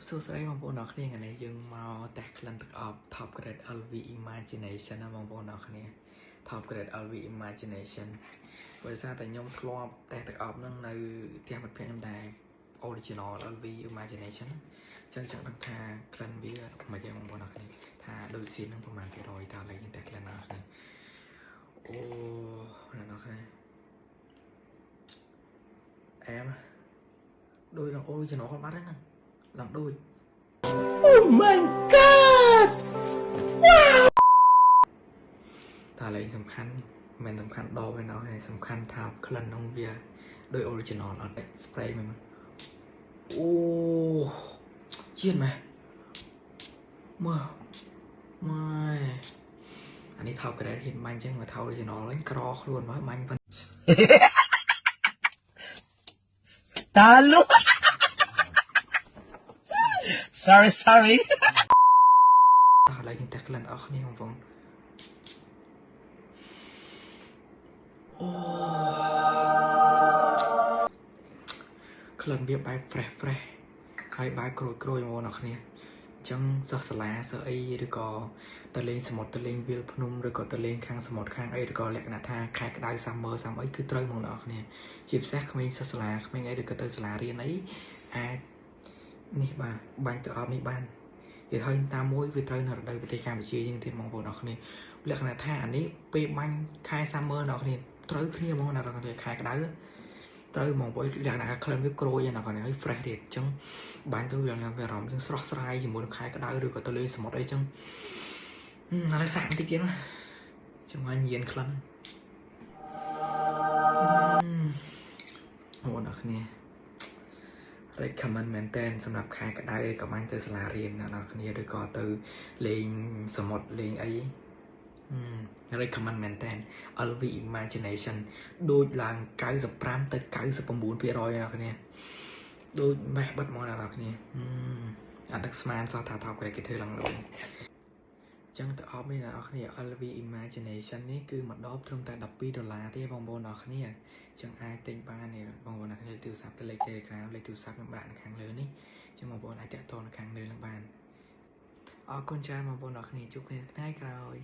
សួស្តីបងប្អូនអរគ្នាថ្ងៃនេះយើងមកតេស្តក្លិនទឹកអប់ Top Grade LV Imagination ណាបងប្អូនអរគ្នា Top Grade LV Imagination ដោយសារតែខ្ញុំធ្លាប់តេស្តទឹកអប់ហ្នឹងនៅផ្ទះមិត្តភក្តិខ្ញុំដែរ Original LV Imagination ចឹងចង់ដឹងថាក្លិនវាមិនយ៉ាងបងប្អូនអរគ្នាថាដូចស៊ីនហ្នឹងប្រហែល%តើឥឡូវយើងតេស្តក្លិនអរគ្នាអូណាស់អរគ្នាអែមដូចនឹង Original គាត់បាត់ហ្នឹងឡើងដូច Oh my god តែលេងសំខាន់មិនសំខាន់ដបឯណោះសំខាន់ថាក្លិនក្នុងវាដោយ original អត់ទេ spray មែនអូជាតិម៉ែមើលម៉ែអានេះថោកក្រែហ៊ានបាញ់ចឹងមកថោ original វិញក្រខ្លួនមកបាញ់ប៉ុណ្ណឹងតាលុ sorry ឥឡូវយើងតែក្លិនអស់គ្នាបងប្អូនអូក្លិនវាបែប fresh ហើយបែបក្រួយបងប្អូនអរគ្នាអញ្ចឹងសិស្សសាលាសិស្សអីឬក៏ទៅលេងសមុទ្រទៅលេងវាលភ្នំឬក៏ទៅលេងខាងសមុទ្រខាងអីឬក៏លក្ខណៈថាខែក្តៅសាំមើអីគឺត្រូវបងប្អូនអរគ្នាជាពិសេសក្មេងសិស្សសាលាក្មេងអីឬក៏ទៅសាលារៀនអីអាចនេះបាទបាញ់ទឹកអប់នេះបានវាហើយតាមមួយវាត្រូវនៅរដូវប្រទេសកម្ពុជាយើងទៀតបងប្អូនអរគ្នាលក្ខណៈថាអានេះពេលបាញ់ខែសាំមើអ្នកគ្នាត្រូវគ្នាបងប្អូនអរគ្នាខែក្តៅត្រូវហ្មងព្រោះលក្ខណៈក្លិនវាក្រួយណាស់គាត់ហើយ fresh ទៀតអញ្ចឹងបាញ់ទៅវាអារម្មណ៍ស្រស់ស្រាយជាមួយនឹងខែក្តៅឬក៏ទៅលេងសមុទ្រអីចឹងឥឡូវសាកបន្តិចទៀតណាចាំមកញៀនក្លិនបងប្អូនអរគ្នា recommend មែនតើសម្រាប់ខែក្តៅឬក៏បាញ់ទៅសាលារៀនអ្នកនរគ្នាឬក៏ទៅលេងសមុទ្រលេងអីrecommend មែនតើ LV Imagination ដូចឡើង95ទៅ99%អ្នកគ្នាដូចម៉េះបិទមកអ្នកគ្នាអត់ដឹកស្មានសោះថាថោកគេធ្វើឡើងដូចចឹងទៅអបនេះអ្នកគ្នា LV Imagination នេះគឺមួយដបត្រឹមតែ$12ទេបងប្អូនអ្នកគ្នាចឹងអាចទិញបាននេះបងប្អូនអ្នកគ្នាទូរស័ព្ទទៅលេខ Telegram លេខទូរស័ព្ទខ្ញុំដាក់នៅខាងលើនេះចឹងបងប្អូនអាចតាក់ទងនៅខាងលើនឹងបានអរគុណច្រើនបងប្អូនអ្នកគ្នាជួបគ្នាថ្ងៃក្រោយ